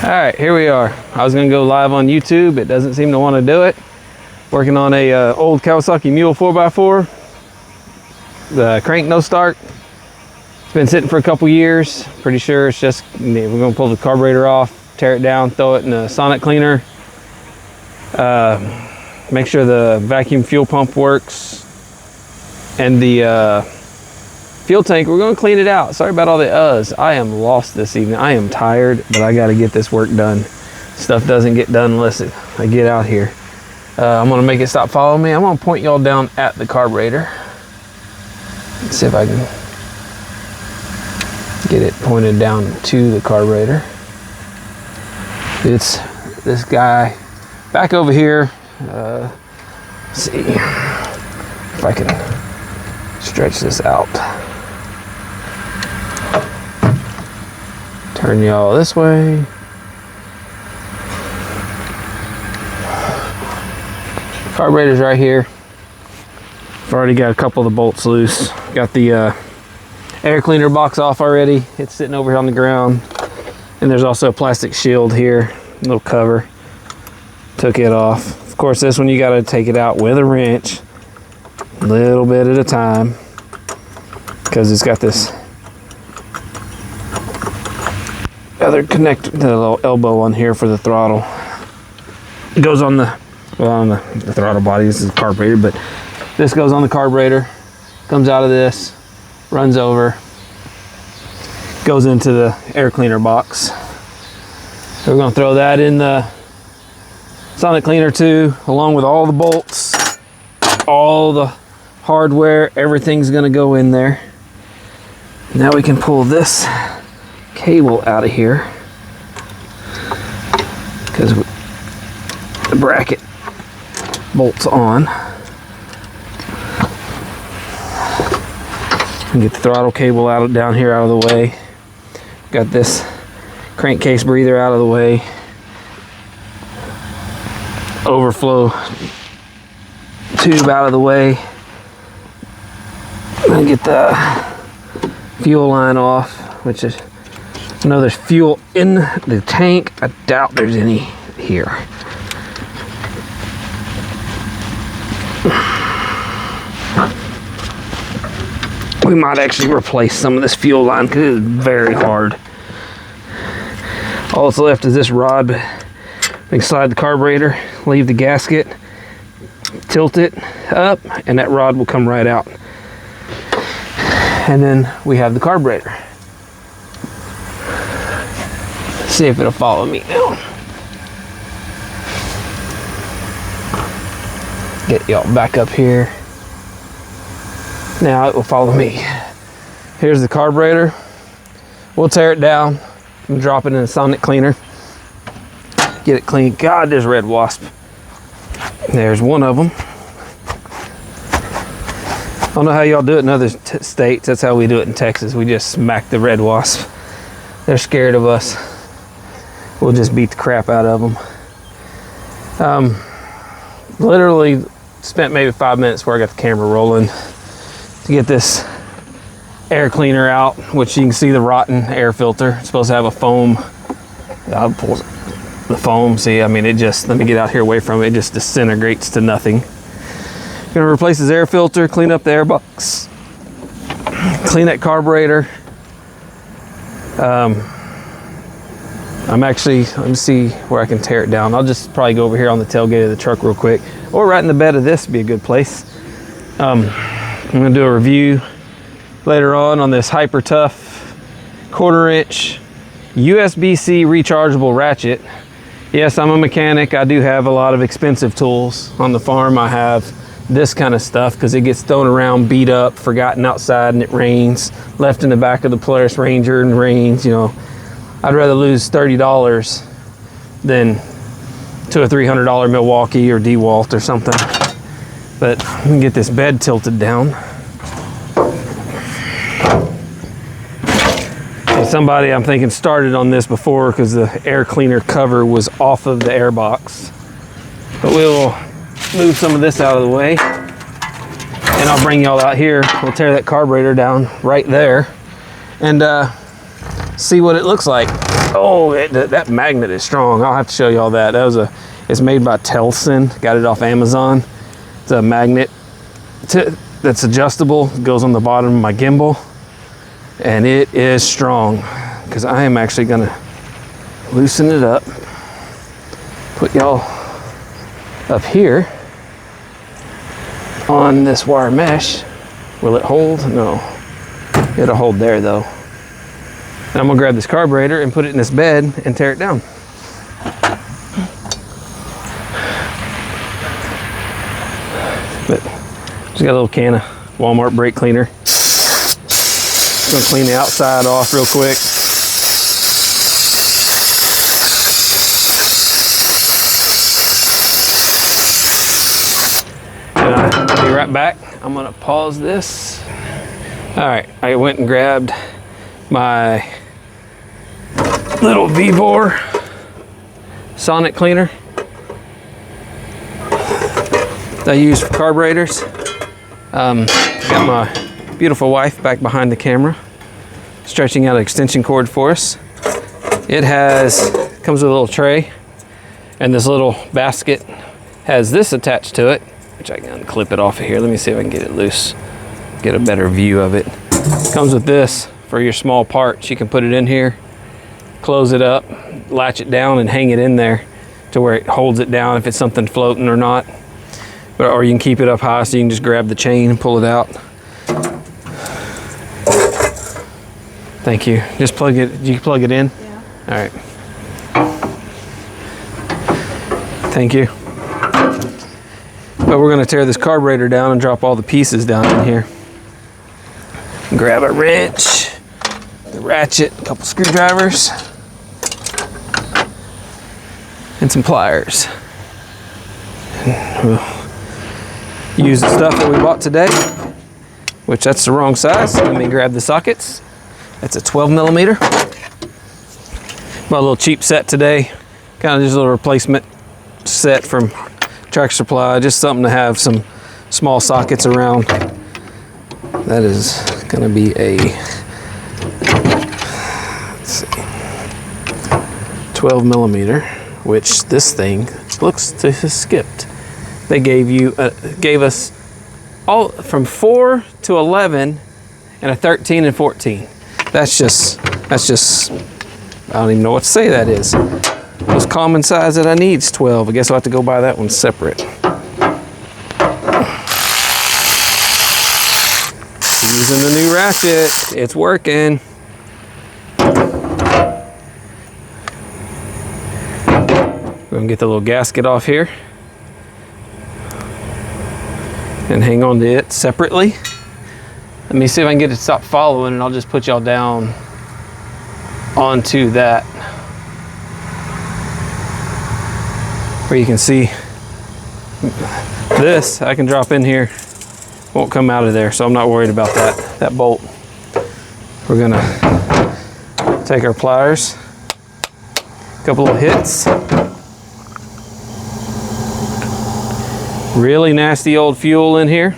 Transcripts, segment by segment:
All right, here we are. I was gonna go live on YouTube. It doesn't seem to want to do it. Working on a old Kawasaki mule 4x4. The crank no start. It's been sitting for a couple years. Pretty sure it's just, we're gonna pull the carburetor off, tear it down, throw it in a sonic cleaner. Make sure the vacuum fuel pump works. And the fuel tank, we're gonna clean it out. Sorry about all the uhs. I am lost this evening. I am tired, but I gotta get this work done. Stuff doesn't get done unless I get out here. I'm gonna make it stop following me. I'm gonna point y'all down at the carburetor. Let's see if I can get it pointed down to the carburetor. It's this guy back over here. Let's see if I can stretch this out. Turn y'all this way. Carburetor's right here. I've already got a couple of the bolts loose. Got the air cleaner box off already. It's sitting over here on the ground. And there's also a plastic shield here, a little cover. Took it off. Of course, this one you gotta take it out with a wrench, a little bit at a time, because it's got this other connect, the little elbow on here for the throttle. It goes on the, well, on the throttle body. This is the carburetor, but this goes on the carburetor, comes out of this, runs over, goes into the air cleaner box. So we're gonna throw that in the sonic cleaner too, along with all the bolts, all the hardware, everything's gonna go in there. Now we can pull this cable out of here because the bracket bolts on. And get the throttle cable out down here out of the way. Got this crankcase breather out of the way. Overflow tube out of the way. And get the fuel line off, which is, I know there's fuel in the tank. I doubt there's any here. We might actually replace some of this fuel line because it's very hard. All that's left is this rod. We can slide the carburetor, leave the gasket, tilt it up, and that rod will come right out. And then we have the carburetor. Let's see if it'll follow me now. Get y'all back up here. Now it will follow me. Here's the carburetor. We'll tear it down and drop it in a sonic cleaner. Get it clean. God, there's red wasp. There's one of them. I don't know how y'all do it in other states. That's how we do it in Texas. We just smack the red wasp. They're scared of us. We'll just beat the crap out of them. Literally spent maybe 5 minutes before I got the camera rolling to get this air cleaner out, which you can see the rotten air filter. It's supposed to have a foam. I'll pull the foam. See, I mean, it just, let me get out here away from it. It just disintegrates to nothing. Gonna replace his air filter, clean up the air box, clean that carburetor. I'm actually, let me see where I can tear it down. I'll just probably go over here on the tailgate of the truck real quick, or right in the bed of this would be a good place. I'm gonna do a review later on this Hyper Tough 1/4 inch USB-C rechargeable ratchet. Yes, I'm a mechanic. I do have a lot of expensive tools. On the farm, I have this kind of stuff because it gets thrown around, beat up, forgotten outside, and it rains. Left in the back of the Polaris Ranger and rains, you know. I'd rather lose $30 than to a $300 Milwaukee or DeWalt or something. But I'm gonna get this bed tilted down. And somebody, I'm thinking, started on this before because the air cleaner cover was off of the air box. But we'll move some of this out of the way. And I'll bring y'all out here. We'll tear that carburetor down right there and see what it looks like. Oh, that magnet is strong. I'll have to show you all that. It's made by Telson. Got it off Amazon. It's a magnet that's adjustable. It goes on the bottom of my gimbal, and it is strong. Because I am actually gonna loosen it up. Put y'all up here on this wire mesh. Will it hold? No. It'll hold there though. And I'm gonna grab this carburetor and put it in this bed and tear it down. But just got a little can of Walmart brake cleaner. Just gonna clean the outside off real quick. And I'll be right back. I'm gonna pause this. All right, I went and grabbed my little Vivor sonic cleaner that I use for carburetors. Got my beautiful wife back behind the camera, stretching out an extension cord for us. It comes with a little tray, and this little basket has this attached to it, which I can unclip it off of here. Let me see if I can get it loose, get a better view of it. Comes with this for your small parts. You can put it in here, close it up, latch it down, and hang it in there to where it holds it down if it's something floating or not. Or you can keep it up high so you can just grab the chain and pull it out. Thank you. Just plug it. You plug it in? Yeah. All right. Thank you. But we're going to tear this carburetor down and drop all the pieces down in here. Grab a wrench, the ratchet, a couple screwdrivers, and some pliers. And we'll use the stuff that we bought today, which that's the wrong size. Let me grab the sockets. That's a 12 millimeter. Bought a little cheap set today, kind of just a little replacement set from Tractor Supply, just something to have some small sockets around. That is going to be a, let's see, 12 millimeter, which this thing looks to have skipped. They gave us all from 4 to 11 and a 13 and 14. That's just, I don't even know what to say that is. Most common size that I need is 12. I guess I'll have to go buy that one separate. Using the new ratchet, it's working. We're gonna get the little gasket off here and hang on to it separately. Let me see if I can get it to stop following, and I'll just put y'all down onto that where you can see this. I can drop in here, won't come out of there, so I'm not worried about that bolt. We're gonna take our pliers, a couple of hits. Really nasty old fuel in here.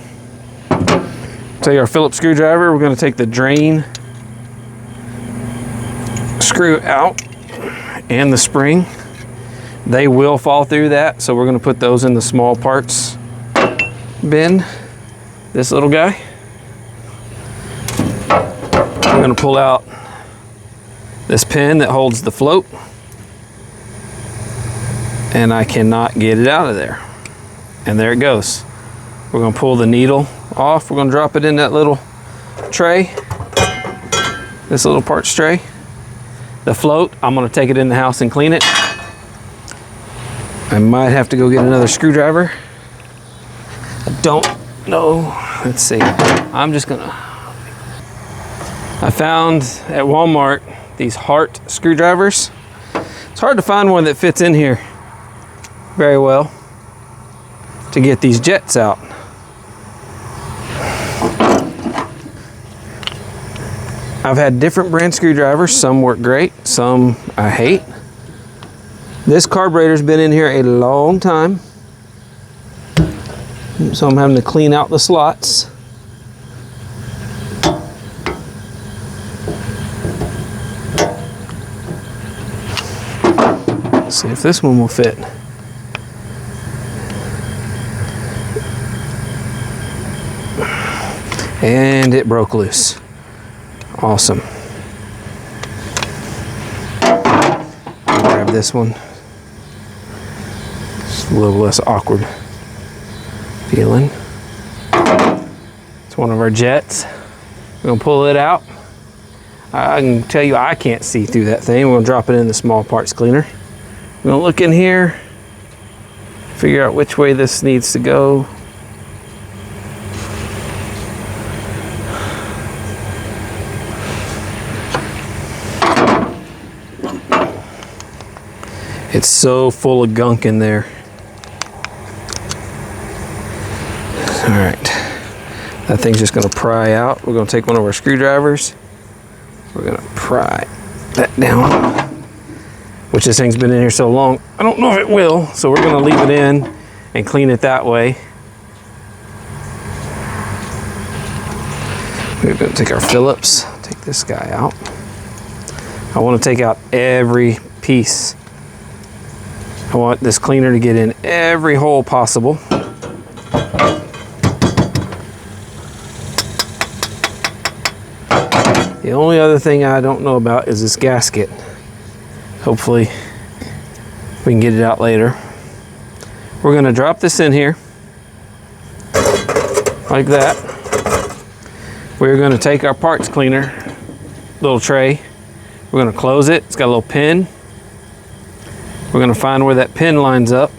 Take our Phillips screwdriver. We're going to take the drain screw out and the spring. They will fall through that, so we're going to put those in the small parts bin. This little guy. I'm going to pull out this pin that holds the float, and I cannot get it out of there. And there it goes. We're going to pull the needle off. We're going to drop it in that little tray, this little parts tray. The float, I'm going to take it in the house and clean it. I might have to go get another screwdriver. I don't know. Let's see. I'm just gonna, I found at Walmart these Hart screwdrivers. It's hard to find one that fits in here very well to get these jets out. I've had different brand screwdrivers. Some work great, some I hate. This carburetor's been in here a long time, so I'm having to clean out the slots. Let's see if this one will fit. And it broke loose. Awesome. Grab this one. It's a little less awkward feeling. It's one of our jets. We're gonna pull it out. I can tell you I can't see through that thing. We're gonna drop it in the small parts cleaner. We're gonna look in here, figure out which way this needs to go. It's so full of gunk in there. All right, that thing's just gonna pry out. We're gonna take one of our screwdrivers. We're gonna pry that down, which this thing's been in here so long, I don't know if it will, so we're gonna leave it in and clean it that way. We're gonna take our Phillips, take this guy out. I wanna take out every piece. I want this cleaner to get in every hole possible. The only other thing I don't know about is this gasket. Hopefully we can get it out later. We're gonna drop this in here like that. We're gonna take our parts cleaner, little tray. We're gonna close it. It's got a little pin. We're gonna find where that pin lines up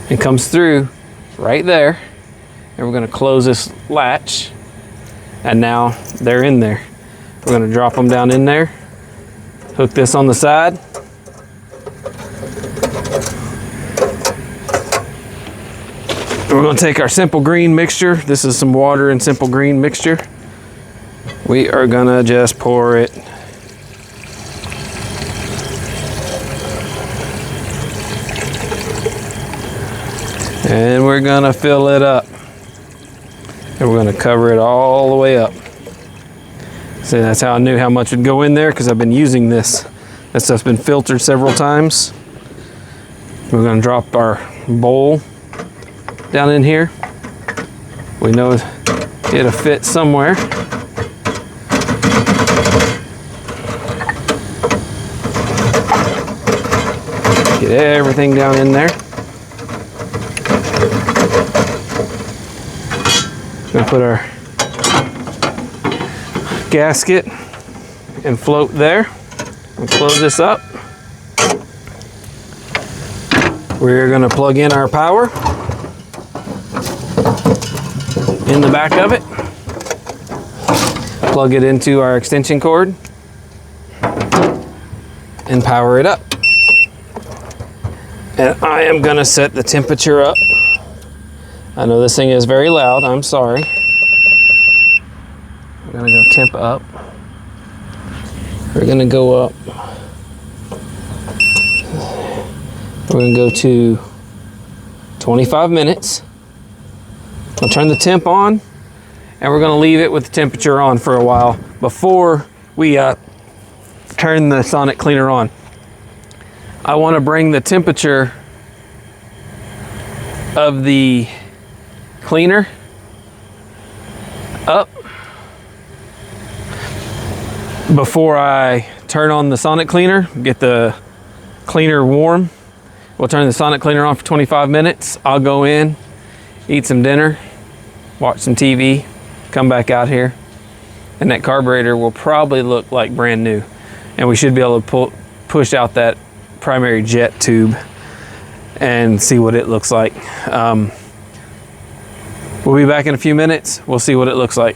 and comes through right there. And we're gonna close this latch. And now they're in there. We're gonna drop them down in there. Hook this on the side. We're gonna take our simple green mixture. This is some water and simple green mixture. We are gonna just pour it. And we're gonna fill it up. And we're gonna cover it all the way up. See, that's how I knew how much would go in there, because I've been using this. That stuff's been filtered several times. We're gonna drop our bowl down in here. We know it'll fit somewhere. Get everything down in there. Gonna put our gasket and float there. We'll close this up. We're gonna plug in our power in the back of it. Plug it into our extension cord and power it up. And I am gonna set the temperature up. I know this thing is very loud, I'm sorry. We're gonna go temp up. We're gonna go up. We're gonna go to 25 minutes. I'll turn the temp on, and we're gonna leave it with the temperature on for a while before we turn the sonic cleaner on. I wanna bring the temperature of the cleaner up before I turn on the sonic cleaner, get the cleaner warm. We'll turn the sonic cleaner on for 25 minutes. I'll go in, eat some dinner, watch some TV, come back out here, and that carburetor will probably look like brand new. And we should be able to push out that primary jet tube and see what it looks like. We'll be back in a few minutes. We'll see what it looks like.